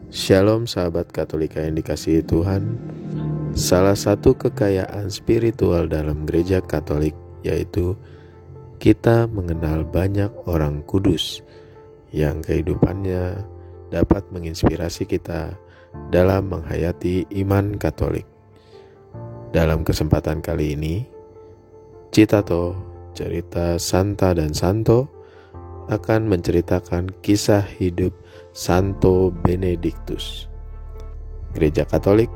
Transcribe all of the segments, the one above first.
Shalom sahabat Katolika yang dikasihi Tuhan. Salah satu kekayaan spiritual dalam gereja Katolik yaitu kita mengenal banyak orang kudus yang kehidupannya dapat menginspirasi kita dalam menghayati iman Katolik. Dalam kesempatan kali ini, Citato, cerita Santa dan Santo, akan menceritakan kisah hidup Santo Benediktus. Gereja Katolik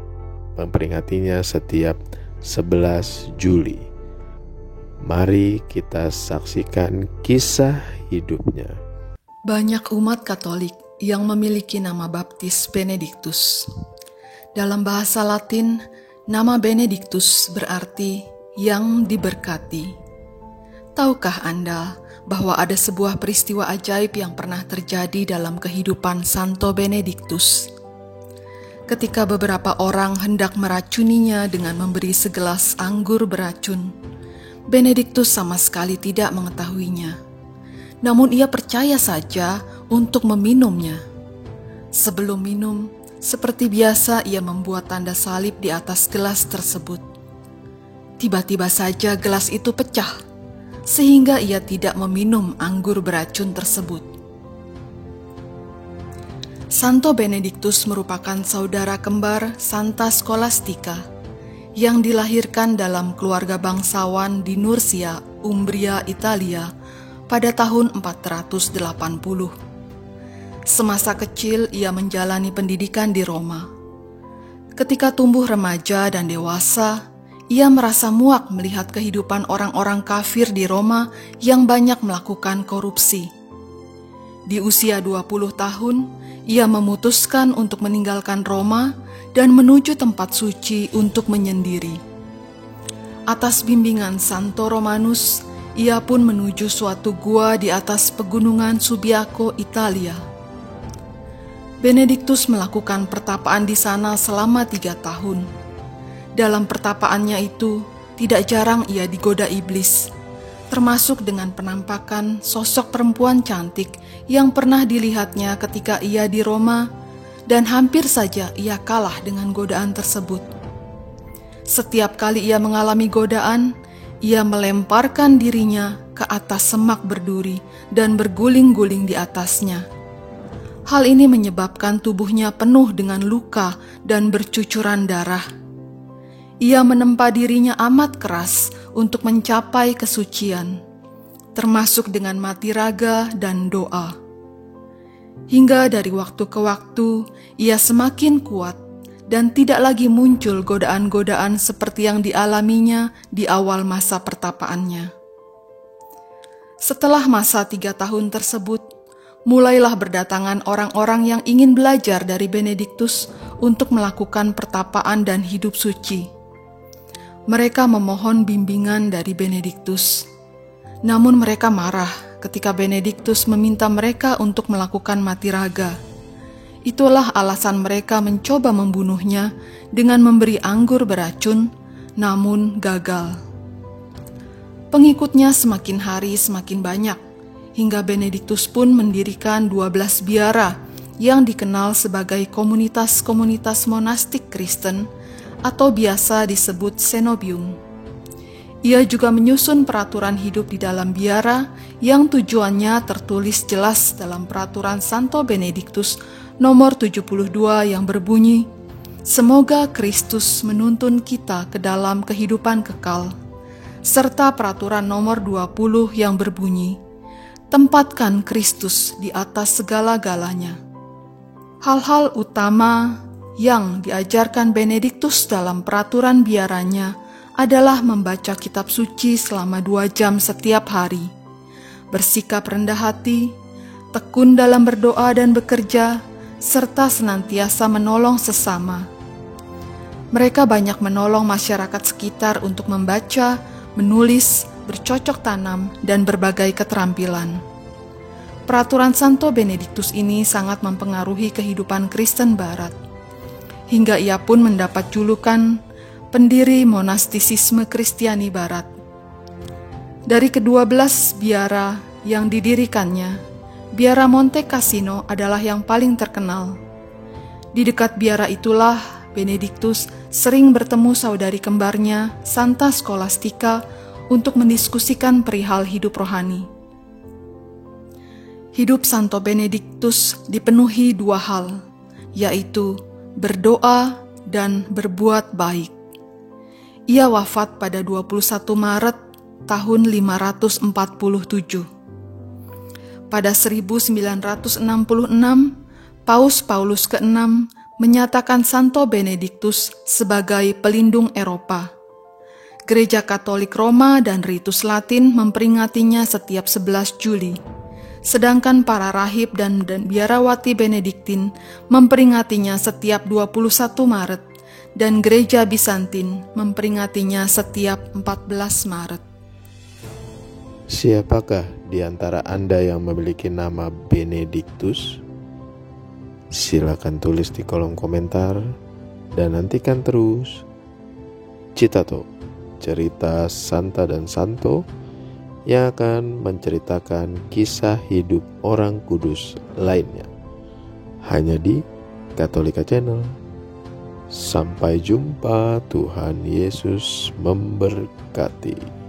memperingatinya setiap 11 Juli. Mari kita saksikan kisah hidupnya. Banyak umat Katolik yang memiliki nama baptis Benediktus. Dalam bahasa Latin, nama Benediktus berarti yang diberkati. Tahukah Anda bahwa ada sebuah peristiwa ajaib yang pernah terjadi dalam kehidupan Santo Benediktus? Ketika beberapa orang hendak meracuninya dengan memberi segelas anggur beracun, Benediktus sama sekali tidak mengetahuinya. Namun ia percaya saja untuk meminumnya. Sebelum minum, seperti biasa ia membuat tanda salib di atas gelas tersebut. Tiba-tiba saja gelas itu pecah, sehingga ia tidak meminum anggur beracun tersebut. Santo Benediktus merupakan saudara kembar Santa Scholastica yang dilahirkan dalam keluarga bangsawan di Nursia, Umbria, Italia pada tahun 480. Semasa kecil ia menjalani pendidikan di Roma. Ketika tumbuh remaja dan dewasa, ia merasa muak melihat kehidupan orang-orang kafir di Roma yang banyak melakukan korupsi. Di usia 20 tahun, ia memutuskan untuk meninggalkan Roma dan menuju tempat suci untuk menyendiri. Atas bimbingan Santo Romanus, ia pun menuju suatu gua di atas pegunungan Subiaco, Italia. Benediktus melakukan pertapaan di sana selama 3 tahun. Dalam pertapaannya itu, tidak jarang ia digoda iblis, termasuk dengan penampakan sosok perempuan cantik yang pernah dilihatnya ketika ia di Roma, dan hampir saja ia kalah dengan godaan tersebut. Setiap kali ia mengalami godaan, ia melemparkan dirinya ke atas semak berduri dan berguling-guling di atasnya. Hal ini menyebabkan tubuhnya penuh dengan luka dan bercucuran darah. Ia menempa dirinya amat keras untuk mencapai kesucian, termasuk dengan mati raga dan doa. Hingga dari waktu ke waktu, ia semakin kuat dan tidak lagi muncul godaan-godaan seperti yang dialaminya di awal masa pertapaannya. Setelah masa 3 tahun tersebut, mulailah berdatangan orang-orang yang ingin belajar dari Benediktus untuk melakukan pertapaan dan hidup suci. Mereka memohon bimbingan dari Benediktus. Namun mereka marah ketika Benediktus meminta mereka untuk melakukan mati raga. Itulah alasan mereka mencoba membunuhnya dengan memberi anggur beracun, namun gagal. Pengikutnya semakin hari semakin banyak, hingga Benediktus pun mendirikan 12 biara yang dikenal sebagai komunitas-komunitas monastik Kristen atau biasa disebut cenobium. Ia juga menyusun peraturan hidup di dalam biara yang tujuannya tertulis jelas dalam peraturan Santo Benediktus nomor 72 yang berbunyi, "Semoga Kristus menuntun kita ke dalam kehidupan kekal," serta peraturan nomor 20 yang berbunyi, "Tempatkan Kristus di atas segala-galanya." Hal-hal utama yang diajarkan Benediktus dalam peraturan biaranya adalah membaca kitab suci selama 2 jam setiap hari, bersikap rendah hati, tekun dalam berdoa dan bekerja, serta senantiasa menolong sesama. Mereka banyak menolong masyarakat sekitar untuk membaca, menulis, bercocok tanam, dan berbagai keterampilan. Peraturan Santo Benediktus ini sangat mempengaruhi kehidupan Kristen Barat, hingga ia pun mendapat julukan pendiri monastisisme Kristiani Barat. Dari ke-12 biara yang didirikannya, Biara Monte Cassino adalah yang paling terkenal. Di dekat biara itulah Benediktus sering bertemu saudari kembarnya, Santa Scholastica, untuk mendiskusikan perihal hidup rohani. Hidup Santo Benediktus dipenuhi dua hal, yaitu berdoa dan berbuat baik. Ia wafat pada 21 Maret tahun 547. Pada 1966, Paus Paulus ke-6 menyatakan Santo Benediktus sebagai pelindung Eropa. Gereja Katolik Roma dan Ritus Latin memperingatinya setiap 11 Juli, sedangkan para rahib dan biarawati Benediktin memperingatinya setiap 21 Maret, dan Gereja Bizantin memperingatinya setiap 14 Maret. Siapakah di antara Anda yang memiliki nama Benediktus? Silakan tulis di kolom komentar dan nantikan terus Citato, cerita Santa dan Santo yang akan menceritakan kisah hidup orang kudus lainnya. Hanya di Katolika Channel. Sampai jumpa, Tuhan Yesus memberkati.